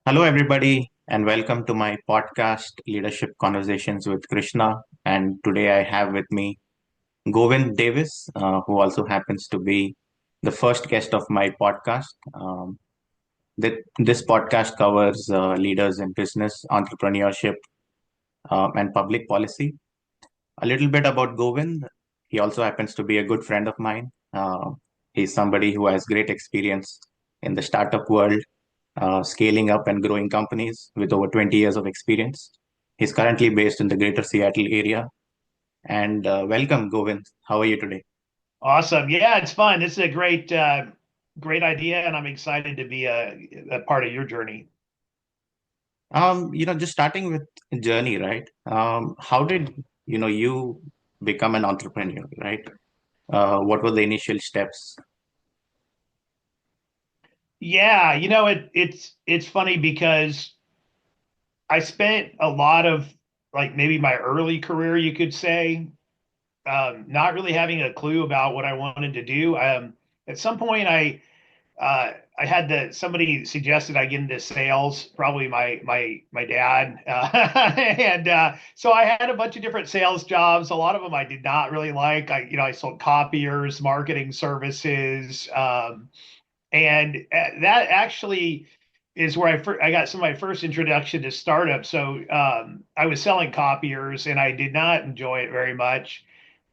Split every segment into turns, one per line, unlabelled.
Hello, everybody, and welcome to my podcast, Leadership Conversations with Krishna. And today I have with me Govind Davis, who also happens to be the first guest of my podcast. This podcast covers leaders in business, entrepreneurship, and public policy. A little bit about Govind. He also happens to be a good friend of mine. He's somebody who has great experience in the startup world, scaling up and growing companies with over 20 years of experience. He's currently based in the greater Seattle area. And welcome, Govind. How are you today?
Awesome. Yeah, it's fun. This is a great idea, and I'm excited to be a part of your journey.
Just starting with journey, right? How did you become an entrepreneur, right? What were the initial steps?
Yeah, it's funny because I spent a lot of like maybe my early career, you could say, not really having a clue about what I wanted to do. At some point, I had somebody suggested I get into sales, probably my dad, and so I had a bunch of different sales jobs. A lot of them I did not really like. I sold copiers, marketing services, and that actually is where I got some of my first introduction to startups. So I was selling copiers, and I did not enjoy it very much.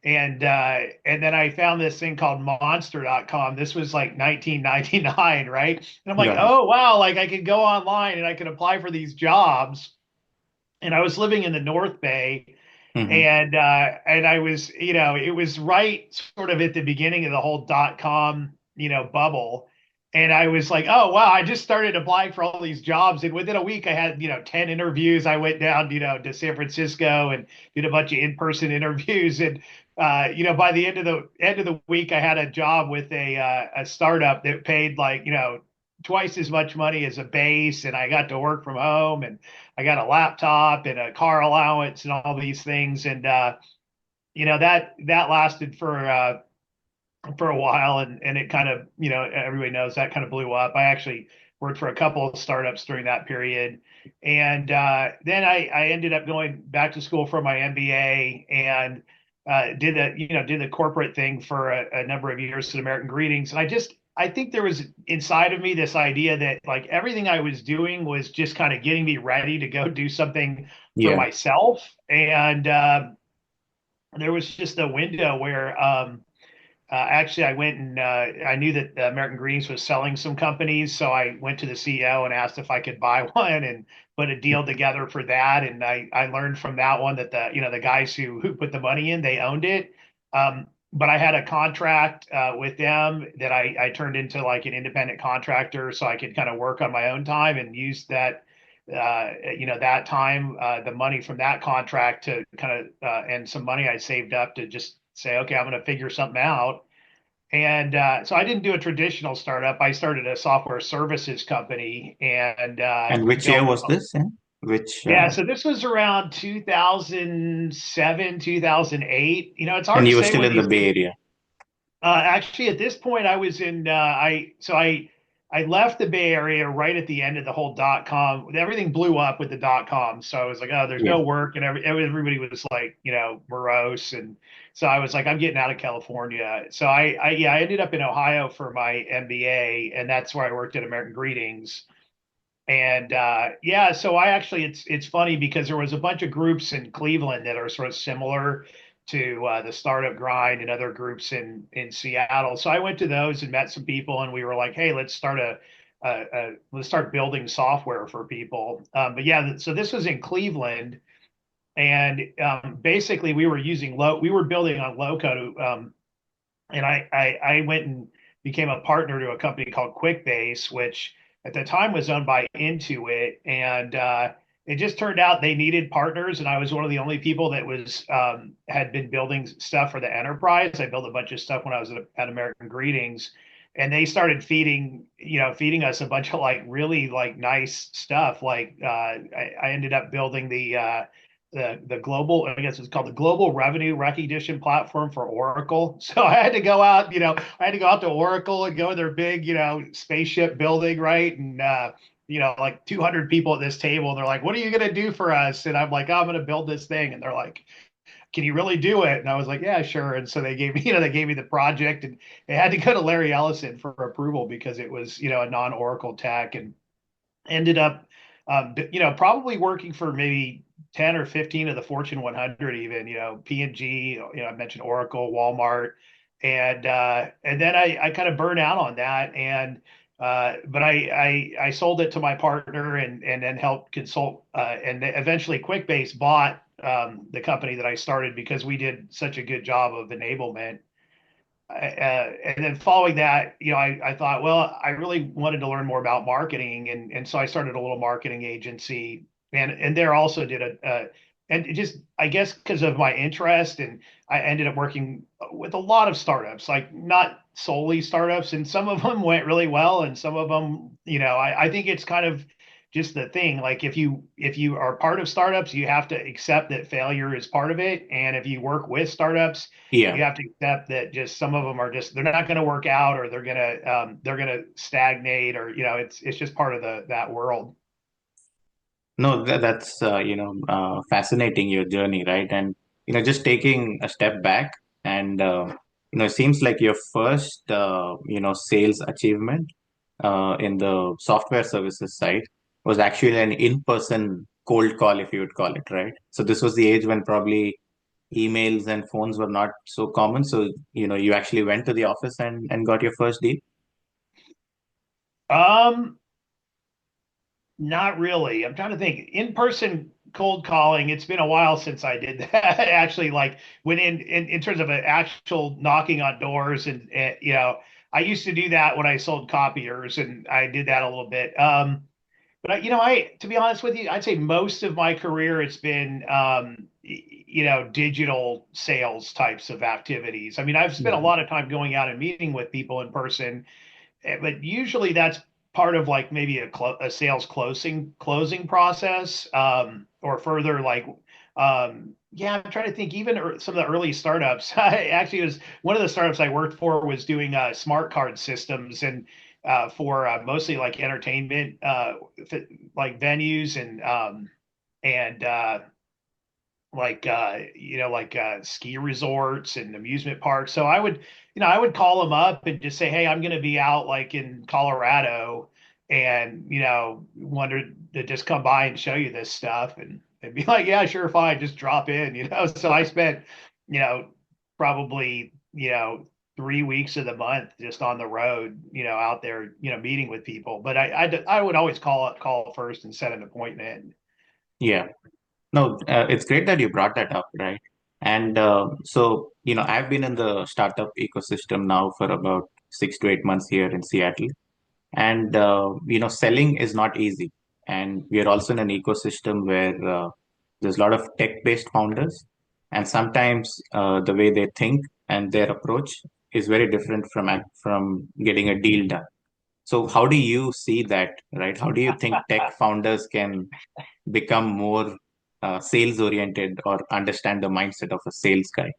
And then I found this thing called monster.com. This was like 1999, right? And I'm like,
Got it.
oh wow, like I could go online and I could apply for these jobs. And I was living in the North Bay,
Mm-hmm.
and I was, it was right sort of at the beginning of the whole dot com, bubble. And I was like, oh wow, I just started applying for all these jobs. And within a week I had, 10 interviews. I went down, to San Francisco and did a bunch of in-person interviews. And by the end of the week, I had a job with a startup that paid like, twice as much money as a base, and I got to work from home, and I got a laptop and a car allowance and all these things. And that lasted for a while, and it kind of, everybody knows that kind of blew up. I actually worked for a couple of startups during that period. And then I ended up going back to school for my MBA, and did the corporate thing for a number of years at American Greetings. And I think there was inside of me this idea that like everything I was doing was just kind of getting me ready to go do something for
Yeah.
myself. And there was just a window where actually I went and I knew that American Greens was selling some companies, so I went to the CEO and asked if I could buy one and put a deal together for that. And I learned from that one that the guys who put the money in, they owned it. But I had a contract with them that I turned into like an independent contractor, so I could kind of work on my own time and use that time, the money from that contract to kind of, and some money I saved up to just say, okay, I'm going to figure something out. And so I didn't do a traditional startup. I started a software services company and
And which year
built.
was this? Which
Yeah, so this was around 2007, 2008. It's hard
and
to
you were
say
still
when
in the
these
Bay
things.
Area.
Actually, at this point, I was in. I left the Bay Area right at the end of the whole dot com. Everything blew up with the dot com, so I was like, oh, there's
Yeah.
no work, and everybody was like, morose, and so I was like, I'm getting out of California. So I ended up in Ohio for my MBA, and that's where I worked at American Greetings. And yeah, so I actually it's funny because there was a bunch of groups in Cleveland that are sort of similar to the startup grind and other groups in Seattle. So I went to those and met some people, and we were like, hey, let's start building software for people. But yeah, so this was in Cleveland, and basically we were building on low code, and I went and became a partner to a company called QuickBase, which at the time was owned by Intuit, and it just turned out they needed partners, and I was one of the only people that was had been building stuff for the enterprise. I built a bunch of stuff when I was at American Greetings, and they started feeding us a bunch of like really like nice stuff. Like I ended up building the global, I guess it's called the global revenue recognition platform for Oracle. So I had to go out, I had to go out to Oracle and go to their big, spaceship building, right? And like 200 people at this table. And they're like, what are you going to do for us? And I'm like, oh, I'm going to build this thing. And they're like, can you really do it? And I was like, yeah, sure. And so they gave me, they gave me the project, and it had to go to Larry Ellison for approval because it was, a non-Oracle tech, and ended up, probably working for maybe 10 or 15 of the Fortune 100, even, P&G, I mentioned Oracle, Walmart. And then I kind of burned out on that. But I sold it to my partner, and then helped consult. And eventually QuickBase bought the company that I started because we did such a good job of enablement. And then following that, I thought, well, I really wanted to learn more about marketing, and so I started a little marketing agency, and there also did and it just, I guess, because of my interest, and I ended up working with a lot of startups, like not solely startups, and some of them went really well, and some of them, I think it's kind of just the thing. Like if you are part of startups, you have to accept that failure is part of it, and if you work with startups,
Yeah.
you have to accept that just some of them are just, they're not going to work out, or they're going to stagnate, or it's just part of that world.
No, that's fascinating, your journey, right? And just taking a step back, and it seems like your first sales achievement in the software services side was actually an in-person cold call, if you would call it, right? So this was the age when probably emails and phones were not so common. So you actually went to the office and got your first deal.
Um, Not really. I'm trying to think. In person cold calling, it's been a while since I did that. Actually, like when in terms of an actual knocking on doors, and I used to do that when I sold copiers, and I did that a little bit. But to be honest with you, I'd say most of my career it's been digital sales types of activities. I mean, I've spent a
Mhm.
lot of time going out and meeting with people in person, but usually that's part of like maybe a sales closing process, or further, like, yeah, I'm trying to think. Even some of the early startups, I actually was one of the startups I worked for was doing smart card systems, and for mostly like entertainment, like venues, and like ski resorts and amusement parks. So I would call them up and just say, hey, I'm going to be out like in Colorado, and wanted to just come by and show you this stuff, and they'd be like, yeah, sure, fine, just drop in. So I spent you know probably 3 weeks of the month just on the road, out there, meeting with people. But I would always call first and set an appointment.
Yeah. No, it's great that you brought that up, right? And so, I've been in the startup ecosystem now for about 6 to 8 months here in Seattle. And, selling is not easy. And we are also in an ecosystem where there's a lot of tech-based founders. And sometimes the way they think and their approach is very different from getting a deal done. So how do you see that, right? How do you think tech founders can become more sales oriented or understand the mindset of a sales guy?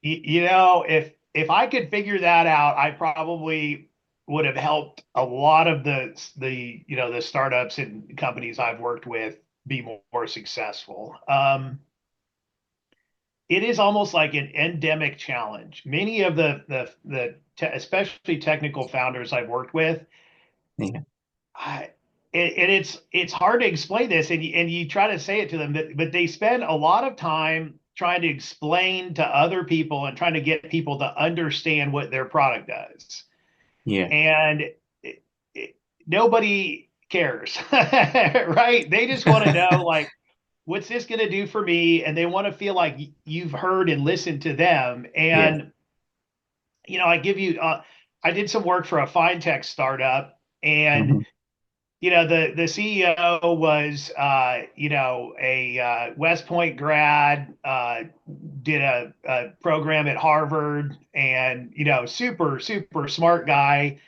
If I could figure that out, I probably would have helped a lot of the startups and companies I've worked with be more successful. It is almost like an endemic challenge. Many of especially technical founders I've worked with,
Yeah.
I, and it's hard to explain this, and you try to say it to them, but they spend a lot of time trying to explain to other people and trying to get people to understand what their product does,
Yeah.
and it, it, nobody cares, right? They just want to know, like, what's this going to do for me, and they want to feel like you've heard and listened to them.
Yeah.
And I did some work for a fintech startup, and
Hmm.
the CEO was a West Point grad, did a program at Harvard, and super super smart guy,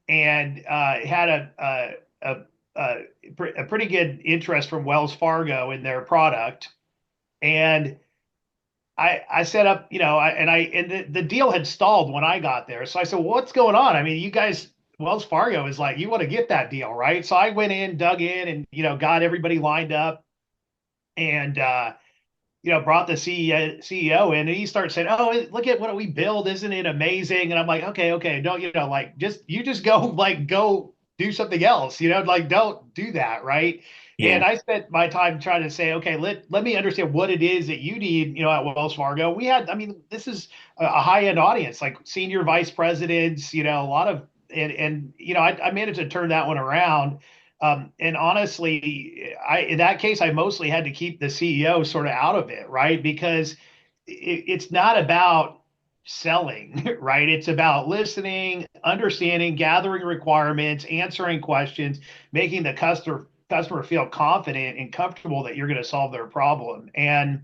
and had a pretty good interest from Wells Fargo in their product. And I set up, and the deal had stalled when I got there. So I said, well, what's going on? I mean, you guys, Wells Fargo is like, you want to get that deal, right? So I went in, dug in, and got everybody lined up, and brought the CEO in, and he starts saying, "Oh, look at what we build! Isn't it amazing?" And I'm like, "Okay, okay, don't like just go go do something else, like don't do that, right?"
Yeah.
And I spent my time trying to say, "Okay, let me understand what it is that you need, at Wells Fargo." We had, I mean, this is a high end audience, like senior vice presidents, a lot of, and I managed to turn that one around. And honestly, in that case, I mostly had to keep the CEO sort of out of it, right? Because it's not about selling, right? It's about listening, understanding, gathering requirements, answering questions, making the customer feel confident and comfortable that you're going to solve their problem. And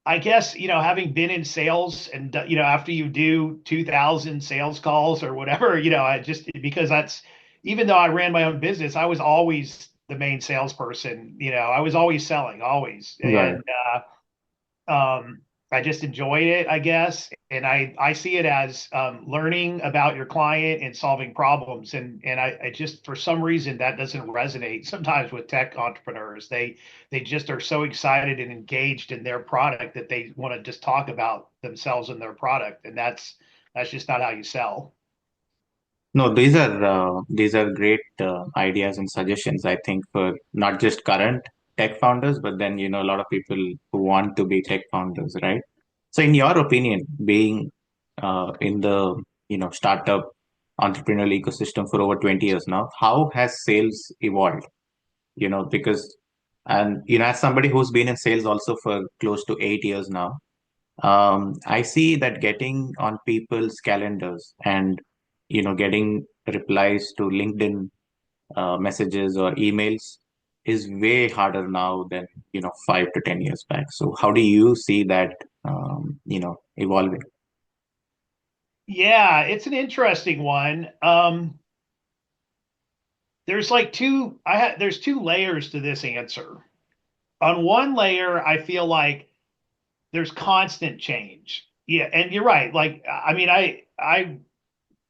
I guess, having been in sales and, after you do 2000 sales calls or whatever, I just, because that's, even though I ran my own business, I was always the main salesperson. I was always selling, always.
Got it.
And, I just enjoyed it, I guess. And I see it as learning about your client and solving problems. And I just, for some reason, that doesn't resonate sometimes with tech entrepreneurs. They just are so excited and engaged in their product that they want to just talk about themselves and their product. And that's just not how you sell.
No, these are great ideas and suggestions, I think, for not just current tech founders, but then a lot of people who want to be tech founders, right? So, in your opinion, being in the startup entrepreneurial ecosystem for over 20 years now, how has sales evolved? Because and as somebody who's been in sales also for close to 8 years now, I see that getting on people's calendars and getting replies to LinkedIn messages or emails is way harder now than 5 to 10 years back. So how do you see that evolving?
Yeah, it's an interesting one. There's like there's two layers to this answer. On one layer, I feel like there's constant change. Yeah, and you're right. Like, I mean, I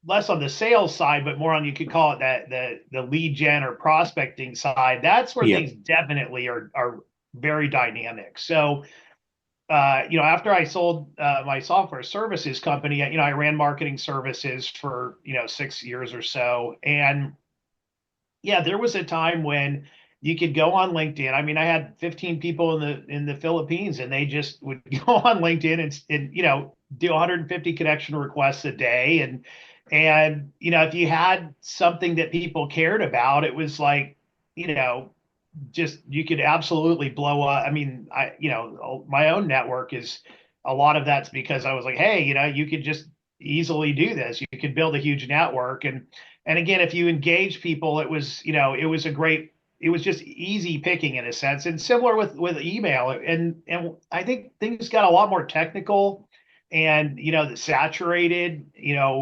less on the sales side, but more on, you could call it that the lead gen or prospecting side. That's where
Yeah,
things definitely are very dynamic. So, after I sold my software services company, I ran marketing services for 6 years or so, and yeah, there was a time when you could go on LinkedIn. I mean, I had 15 people in the Philippines, and they just would go on LinkedIn and do 150 connection requests a day. And if you had something that people cared about, it was like, you know, just, you could absolutely blow up. I mean, my own network is, a lot of that's because I was like, hey, you could just easily do this. You could build a huge network. And again, if you engage people, it was, it was just easy picking in a sense. And similar with email. And I think things got a lot more technical and saturated,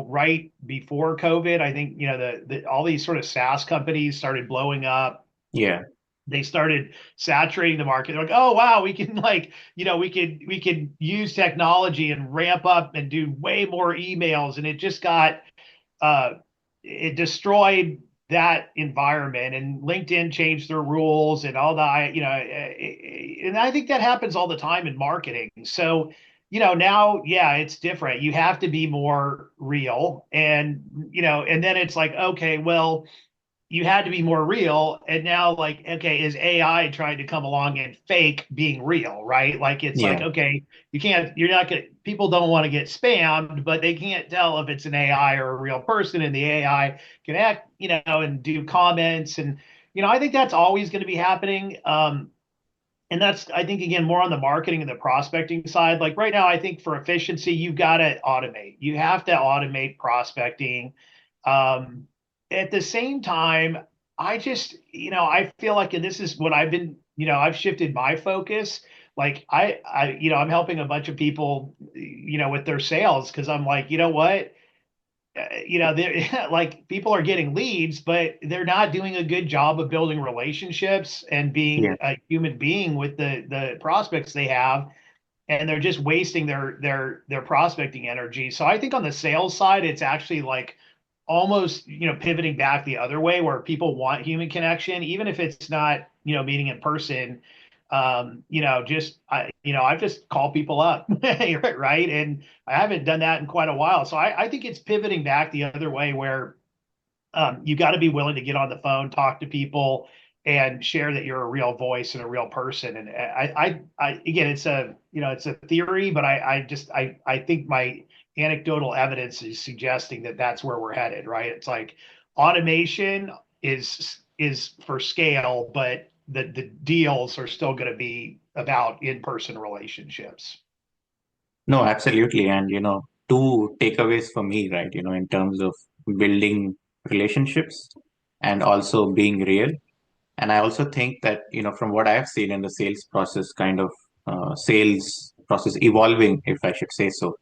right before COVID. I think the all these sort of SaaS companies started blowing up.
yeah,
They started saturating the market. They're like, oh wow, we can, like, we could use technology and ramp up and do way more emails. And it just got uh it destroyed that environment. And LinkedIn changed their rules and all that, and I think that happens all the time in marketing. So now, yeah, it's different. You have to be more real. And and then it's like, okay, well, you had to be more real. And now, like, okay, is AI trying to come along and fake being real, right? Like, it's like,
yeah,
okay, you're not gonna, people don't want to get spammed, but they can't tell if it's an AI or a real person. And the AI can act, and do comments. And I think that's always going to be happening. And that's, I think, again, more on the marketing and the prospecting side. Like right now, I think for efficiency, you've got to automate. You have to automate prospecting. Um, at the same time, I just, I feel like, and this is what I've been, I've shifted my focus. Like I'm helping a bunch of people, with their sales, because I'm like, you know what? They're like, people are getting leads, but they're not doing a good job of building relationships and
yeah.
being a human being with the prospects they have, and they're just wasting their prospecting energy. So I think on the sales side, it's actually like almost, pivoting back the other way where people want human connection, even if it's not, meeting in person. Just I've just called people up, right? And I haven't done that in quite a while. So I think it's pivoting back the other way where you got to be willing to get on the phone, talk to people, and share that you're a real voice and a real person. And again, it's a theory, but I think my anecdotal evidence is suggesting that that's where we're headed, right? It's like automation is for scale, but the deals are still going to be about in-person relationships.
No, absolutely. And, two takeaways for me, right? In terms of building relationships and also being real. And I also think that, from what I've seen in the sales process, kind of sales process evolving, if I should say so,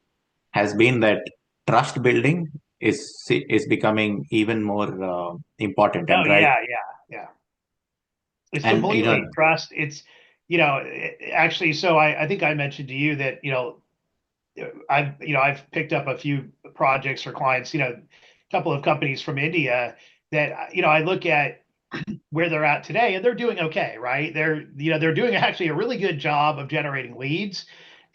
has been that trust building is becoming even more important.
Oh
And right.
yeah, yeah, yeah. It's
And,
completely trust. It's, actually, so I think I mentioned to you that, I've picked up a few projects for clients, a couple of companies from India that, I look at where they're at today and they're doing okay, right? They're doing actually a really good job of generating leads.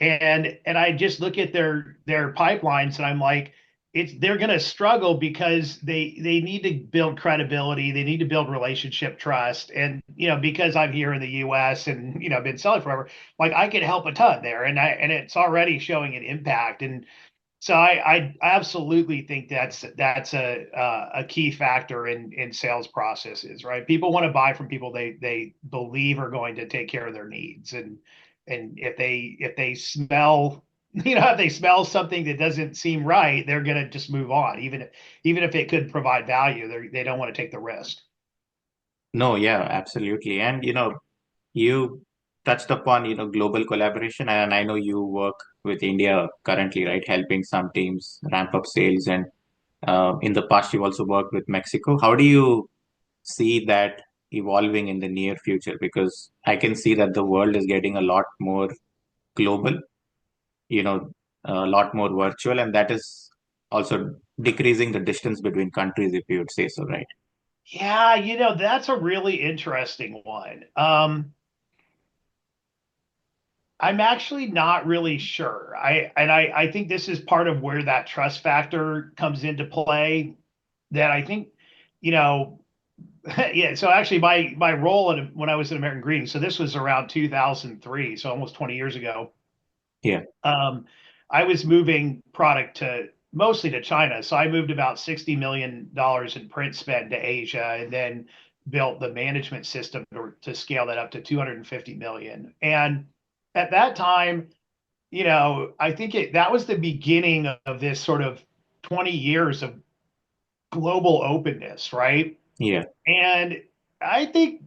And I just look at their pipelines and I'm like, they're going to struggle because they need to build credibility, they need to build relationship trust. And because I'm here in the US and been selling forever, like I can help a ton there, and it's already showing an impact. And so I absolutely think that's a key factor in sales processes, right? People want to buy from people they believe are going to take care of their needs, and if they smell, if they smell something that doesn't seem right, they're going to just move on, even if it could provide value. They don't want to take the risk.
no, yeah, absolutely. And, you touched upon, global collaboration, and I know you work with India currently, right? Helping some teams ramp up sales. And in the past, you also worked with Mexico. How do you see that evolving in the near future? Because I can see that the world is getting a lot more global, you know, a lot more virtual, and that is also decreasing the distance between countries, if you would say so, right?
Yeah, that's a really interesting one. I'm actually not really sure. I think this is part of where that trust factor comes into play. That I think, you know, yeah. So actually, my role when I was at American Greeting, so this was around 2003, so almost 20 years ago.
Yeah,
Um, I was moving product to mostly to China, so I moved about $60 million in print spend to Asia, and then built the management system to scale that up to 250 million. And at that time, I think that was the beginning of this sort of 20 years of global openness, right?
yeah,
And I think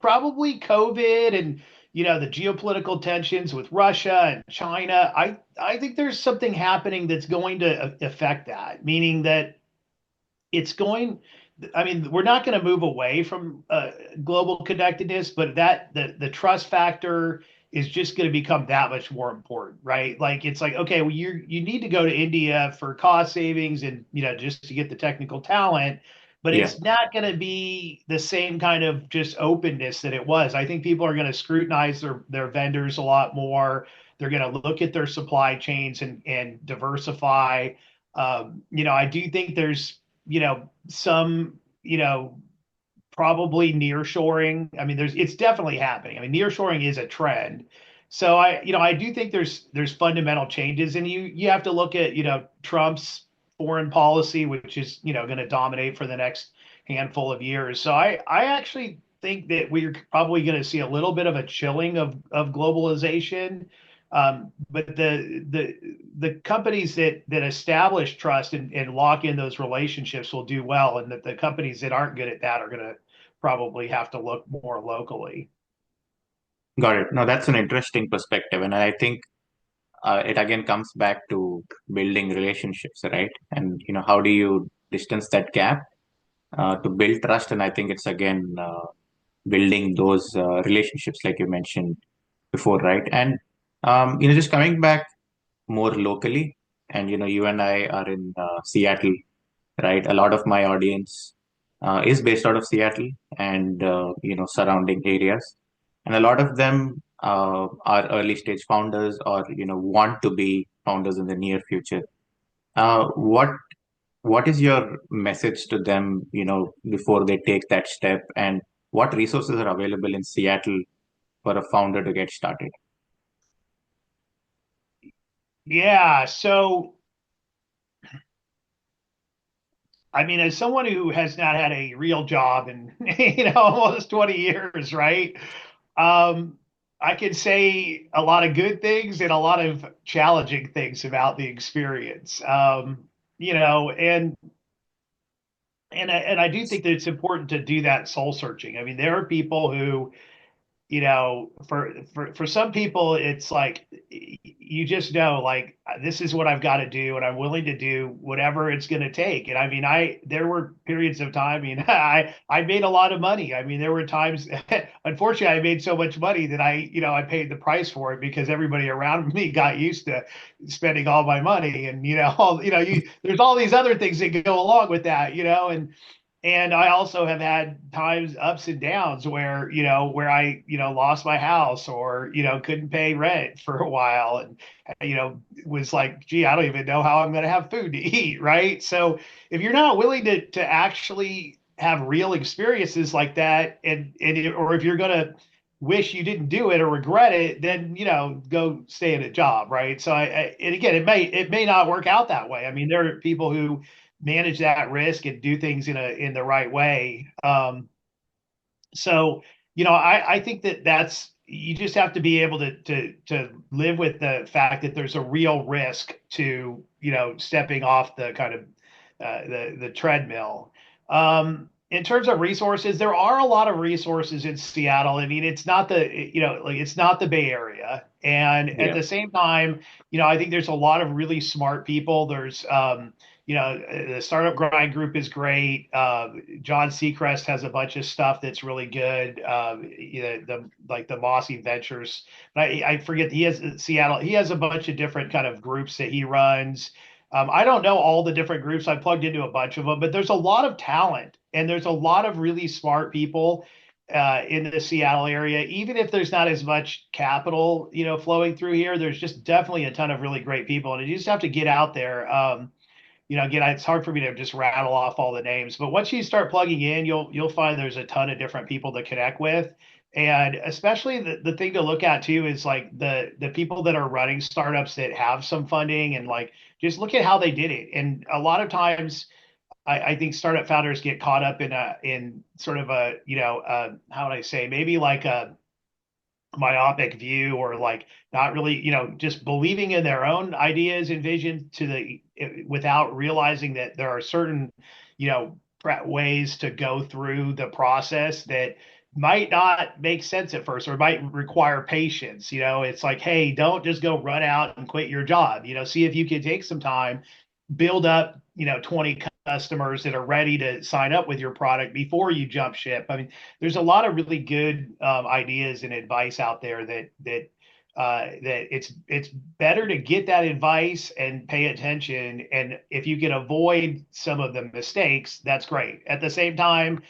probably COVID and the geopolitical tensions with Russia and China, I think there's something happening that's going to affect that, meaning that it's going. I mean, we're not going to move away from global connectedness, but that the trust factor is just going to become that much more important, right? Like it's like, okay, well, you need to go to India for cost savings and just to get the technical talent, but
yeah.
it's not going to be the same kind of just openness that it was. I think people are going to scrutinize their vendors a lot more. They're going to look at their supply chains and diversify. I do think there's some, probably nearshoring. I mean, it's definitely happening. I mean, nearshoring is a trend. So I do think there's fundamental changes, and you have to look at, Trump's foreign policy, which is, going to dominate for the next handful of years. So I actually think that we're probably going to see a little bit of a chilling of globalization. But the companies that establish trust and lock in those relationships will do well, and that the companies that aren't good at that are going to probably have to look more locally.
Got it. No, that's an interesting perspective. And I think it again comes back to building relationships, right? And, how do you distance that gap to build trust? And I think it's again building those relationships, like you mentioned before, right? And, just coming back more locally, and, you and I are in Seattle. right? A lot of my audience is based out of Seattle and surrounding areas, and a lot of them are early stage founders or want to be founders in the near future. What is your message to them, before they take that step, and what resources are available in Seattle for a founder to get started?
Yeah. So, I mean, as someone who has not had a real job in, almost 20 years, right? Um, I can say a lot of good things and a lot of challenging things about the experience. You know, and I do think that it's important to do that soul searching. I mean, there are people who, for some people it's like you just know, like, this is what I've got to do and I'm willing to do whatever it's going to take. And I mean, I there were periods of time, I mean, I made a lot of money. I mean, there were times unfortunately I made so much money that I paid the price for it because everybody around me got used to spending all my money. And there's all these other things that go along with that, and I also have had times ups and downs where, where I, lost my house or, couldn't pay rent for a while and, was like, gee, I don't even know how I'm going to have food to eat. Right. So if you're not willing to actually have real experiences like that, or if you're going to wish you didn't do it or regret it, then, go stay in a job. Right. So and again, it may not work out that way. I mean, there are people who manage that risk and do things in the right way. So, I think that's you just have to be able to live with the fact that there's a real risk to, stepping off the kind of the treadmill. In terms of resources, there are a lot of resources in Seattle. I mean, it's not like it's not the Bay Area, and at
Yeah.
the same time, I think there's a lot of really smart people. There's the Startup Grind group is great. John Seacrest has a bunch of stuff that's really good. The like the Mossy Ventures. I forget, he has Seattle. He has a bunch of different kind of groups that he runs. I don't know all the different groups. I plugged into a bunch of them, but there's a lot of talent and there's a lot of really smart people in the Seattle area. Even if there's not as much capital, flowing through here, there's just definitely a ton of really great people, and you just have to get out there. Again, it's hard for me to just rattle off all the names, but once you start plugging in, you'll find there's a ton of different people to connect with. And especially the thing to look at too is like the people that are running startups that have some funding, and like just look at how they did it. And a lot of times I think startup founders get caught up in sort of a, how would I say, maybe like a myopic view, or like not really, just believing in their own ideas and vision without realizing that there are certain, ways to go through the process that might not make sense at first, or might require patience. It's like, hey, don't just go run out and quit your job. See if you can take some time, build up, 20 customers that are ready to sign up with your product before you jump ship. I mean, there's a lot of really good ideas and advice out there that it's better to get that advice and pay attention. And if you can avoid some of the mistakes, that's great. At the same time,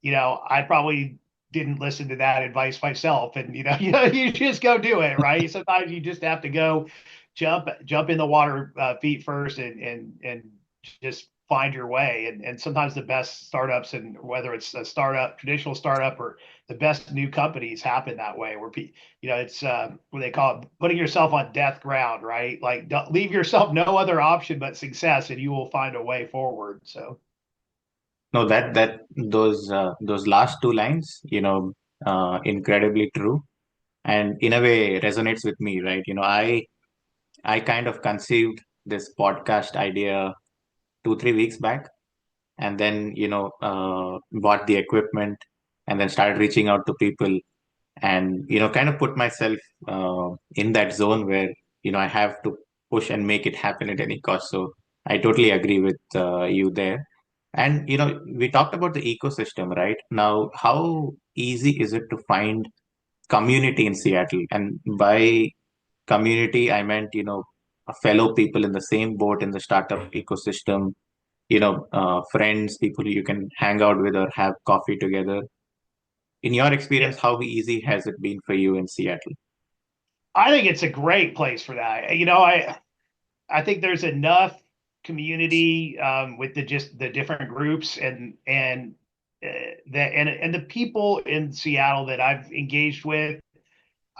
I probably didn't listen to that advice myself, and you just go do it, right? Sometimes you just have to go jump in the water, feet first, and just find your way. And sometimes the best startups, and whether it's a startup, traditional startup, or the best new companies, happen that way, where it's what they call it, putting yourself on death ground, right? Like, don't leave yourself no other option but success, and you will find a way forward. So
No, that those last two lines, incredibly true, and in a way resonates with me, right? I kind of conceived this podcast idea 2 3 weeks back, and then bought the equipment, and then started reaching out to people, and kind of put myself in that zone where I have to push and make it happen at any cost. So I totally agree with you there. And we talked about the ecosystem, right? Now, how easy is it to find community in Seattle? And by community, I meant fellow people in the same boat in the startup ecosystem, friends, people you can hang out with or have coffee together. In your
Yeah,
experience, how easy has it been for you in Seattle?
I think it's a great place for that. I think there's enough community with the just the different groups and the people in Seattle that I've engaged with.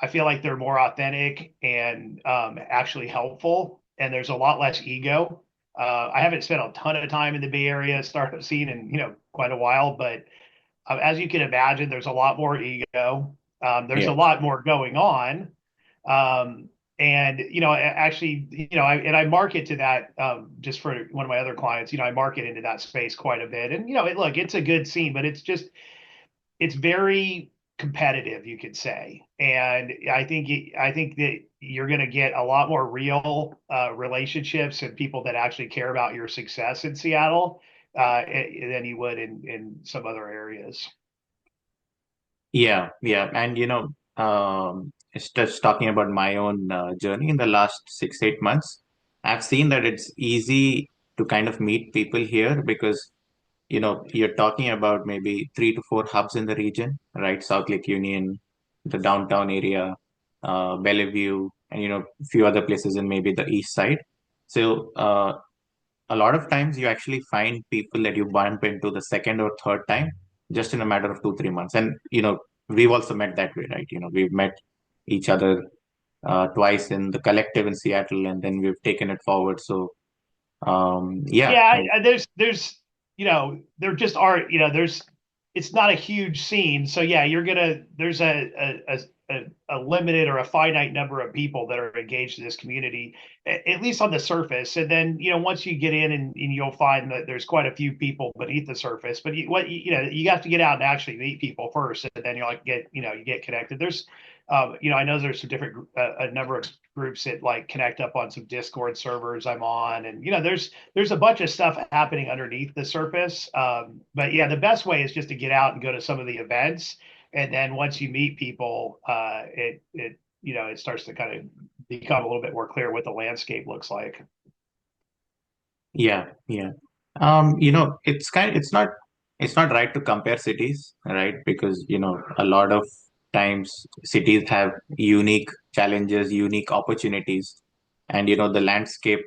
I feel like they're more authentic and actually helpful, and there's a lot less ego. I haven't spent a ton of time in the Bay Area startup scene in quite a while, but as you can imagine, there's a lot more ego. There's
Yeah.
a lot more going on. Um, and actually, I market to that just for one of my other clients. I market into that space quite a bit, and look, it's a good scene, but it's very competitive, you could say. And I think that you're going to get a lot more real relationships and people that actually care about your success in Seattle than you would in some other areas.
Yeah, yeah. And it's just talking about my own journey in the last 6, 8 months. I've seen that it's easy to kind of meet people here because you're talking about maybe 3 to 4 hubs in the region, right? South Lake Union, the downtown area, Bellevue, and a few other places in maybe the east side. So a lot of times you actually find people that you bump into the second or third time just in a matter of 2, 3 months. And we've also met that way, right? We've met each other twice in the collective in Seattle, and then we've taken it forward. So yeah,
Yeah, there's there just are there's it's not a huge scene, so yeah, you're gonna there's a limited or a finite number of people that are engaged in this community, at least on the surface, and then once you get in and you'll find that there's quite a few people beneath the surface, but you have to get out and actually meet people first, and then you get connected. There's I know there's some different a number of groups that like connect up on some Discord servers I'm on, and there's a bunch of stuff happening underneath the surface. But yeah, the best way is just to get out and go to some of the events, and then once you meet people, it starts to kind of become a little bit more clear what the landscape looks like.
yeah, yeah. It's not right to compare cities, right? Because a lot of times cities have unique challenges, unique opportunities, and the landscape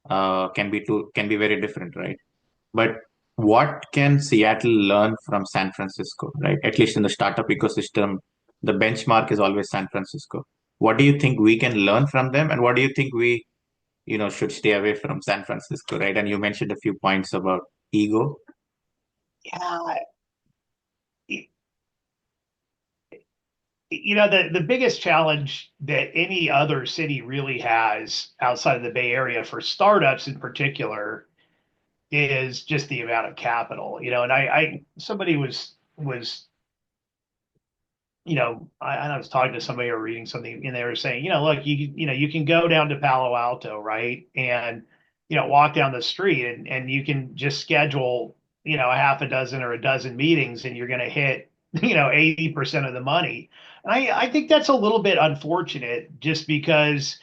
can be very different, right? But what can Seattle learn from San Francisco, right? At least in the startup ecosystem, the benchmark is always San Francisco. What do you think we can learn from them, and what do you think we should stay away from San Francisco, right? And you mentioned a few points about ego.
Yeah, the biggest challenge that any other city really has outside of the Bay Area for startups in particular is just the amount of capital. And I somebody was I was talking to somebody or reading something, and they were saying, look, you can go down to Palo Alto, right, and walk down the street, and you can just schedule, a half a dozen or a dozen meetings, and you're going to hit, 80% of the money. And I think that's a little bit unfortunate, just because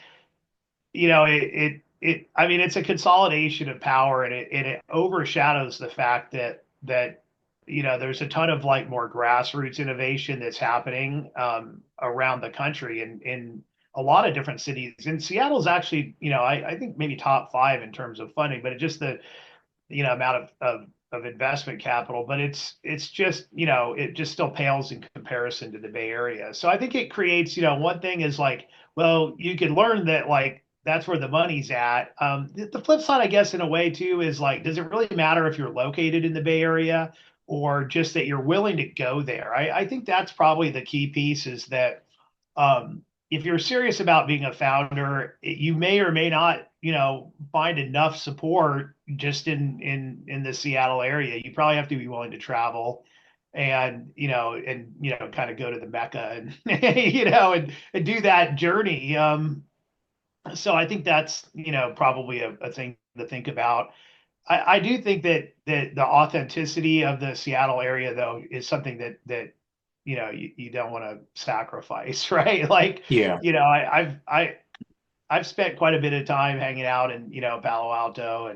I mean, it's a consolidation of power, and it overshadows the fact that there's a ton of like more grassroots innovation that's happening around the country and in a lot of different cities. And Seattle's actually, I think maybe top five in terms of funding, but it just the amount of investment capital, but it's just it just still pales in comparison to the Bay Area. So I think it creates one thing is like, well, you can learn that like that's where the money's at. The flip side, I guess, in a way too, is like, does it really matter if you're located in the Bay Area or just that you're willing to go there? I think that's probably the key piece is that if you're serious about being a founder, you may or may not, find enough support just in the Seattle area. You probably have to be willing to travel and kind of go to the Mecca and and do that journey. So I think that's probably a thing to think about. I do think that the authenticity of the Seattle area though is something that you don't want to sacrifice, right? Like,
Yeah,
I've spent quite a bit of time hanging out in Palo Alto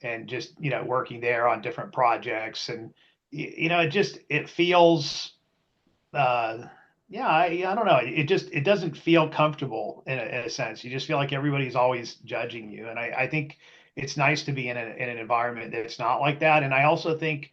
and just working there on different projects, and it feels uh, yeah, I don't know. It doesn't feel comfortable in a sense. You just feel like everybody's always judging you, and I think it's nice to be in an environment that's not like that. And I also think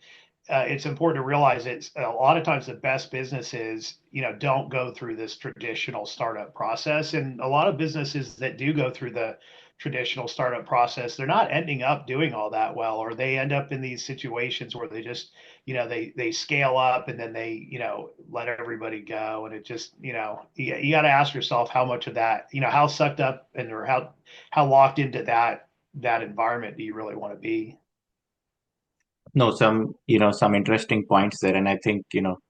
it's important to realize it's a lot of times the best businesses, don't go through this traditional startup process, and a lot of businesses that do go through the traditional startup process, they're not ending up doing all that well, or they end up in these situations where they just they scale up and then they let everybody go, and it just you got to ask yourself how much of that how sucked up and or how locked into that environment do you really want to be.
No, some interesting points there. And I think,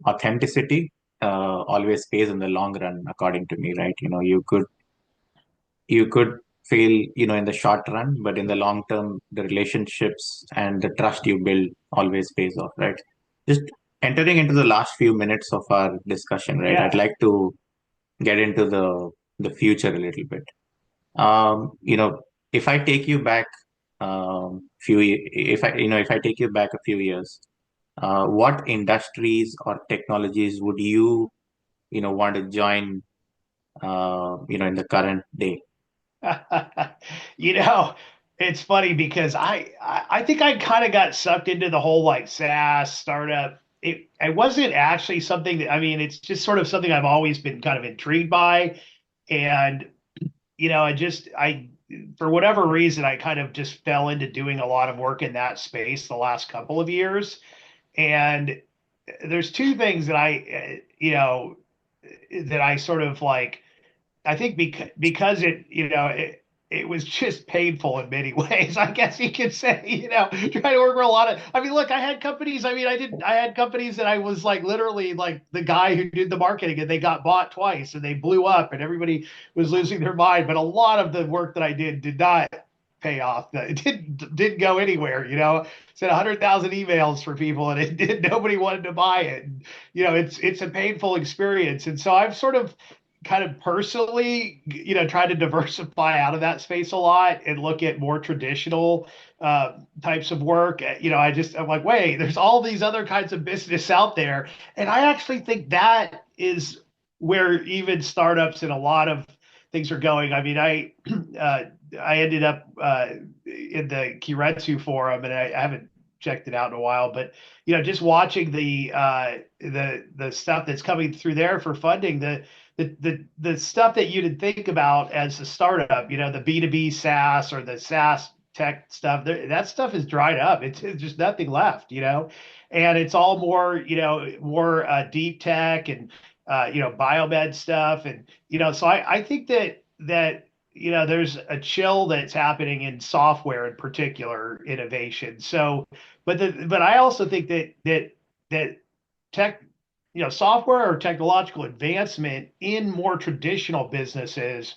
authenticity always pays in the long run, according to me, right? You could fail, in the short run, but in the long term, the relationships and the trust you build always pays off, right? Just entering into the last few minutes of our discussion, right? I'd
Yeah.
like to get into the future a little bit. If I take you back, if I take you back a few years, what industries or technologies would you want to join, in the current day?
you know, it's funny because I think I kind of got sucked into the whole like SaaS startup. It wasn't actually something that, I mean, it's just sort of something I've always been kind of intrigued by. And, I for whatever reason, I kind of just fell into doing a lot of work in that space the last couple of years. And there's two things that that I sort of like I think because it was just painful in many ways. I guess you could say, trying to work for a lot of. I mean, look, I had companies. I mean, I had companies that I was like literally like the guy who did the marketing, and they got bought twice, and they blew up, and everybody was losing their mind. But a lot of the work that I did not pay off. It didn't go anywhere. Sent 100,000 emails for people, and it did. Nobody wanted to buy it. And, it's a painful experience, and so I've sort of kind of personally, try to diversify out of that space a lot and look at more traditional types of work. I'm like, wait, there's all these other kinds of business out there, and I actually think that is where even startups and a lot of things are going. I mean, uh, I ended up in the Kiretsu forum, and I haven't checked it out in a while, but just watching the stuff that's coming through there for funding, the stuff that you'd think about as a startup, the B2B SaaS or the SaaS tech stuff, that stuff is dried up. It's just nothing left, and it's all more deep tech and biomed stuff, and so I think that there's a chill that's happening in software in particular innovation. So, but I also think that tech software or technological advancement in more traditional businesses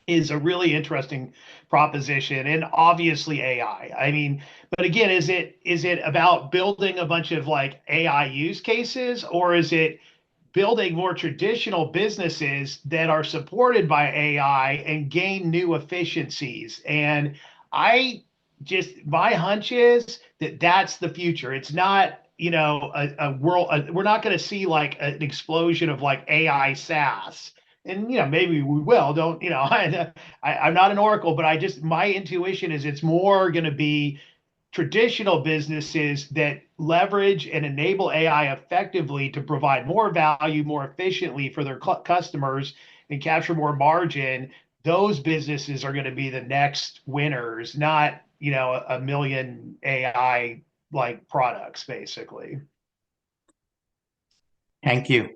is a really interesting proposition, and obviously AI. I mean, but again, is it about building a bunch of like AI use cases, or is it building more traditional businesses that are supported by AI and gain new efficiencies? And I my hunch is that that's the future. It's not, a world, we're not going to see like an explosion of like AI SaaS. And, maybe we will. Don't, I'm not an oracle, but my intuition is it's more going to be traditional businesses that leverage and enable AI effectively to provide more value more efficiently for their customers and capture more margin. Those businesses are going to be the next winners, not a million AI like products, basically.
Thank you.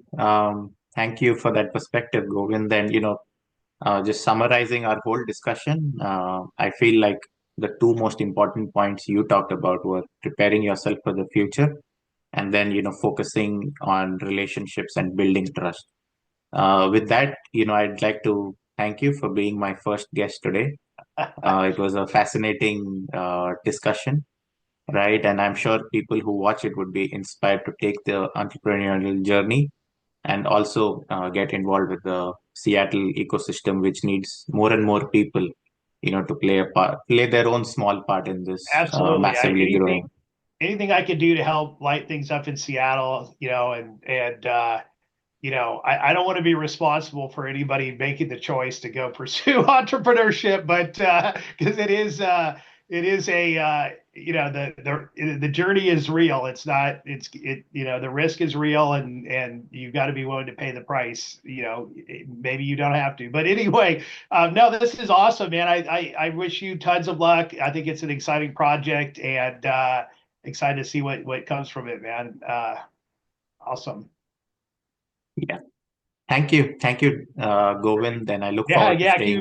Thank you for that perspective, Govind. And, just summarizing our whole discussion, I feel like the two most important points you talked about were preparing yourself for the future, and then, focusing on relationships and building trust. With that, I'd like to thank you for being my first guest today. It was a fascinating discussion, right? And I'm sure people who watch it would be inspired to take the entrepreneurial journey and also get involved with the Seattle ecosystem, which needs more and more people to play their own small part in this
Absolutely.
massively growing.
Anything I could do to help light things up in Seattle, I don't want to be responsible for anybody making the choice to go pursue entrepreneurship, but because it is a the journey is real. It's not the risk is real, and you've got to be willing to pay the price. Maybe you don't have to, but anyway, no, this is awesome, man. I wish you tons of luck. I think it's an exciting project, and excited to see what comes from it, man. Awesome.
Yeah. Thank you,
Great.
Govind. And I look
Yeah,
forward to
yeah.
staying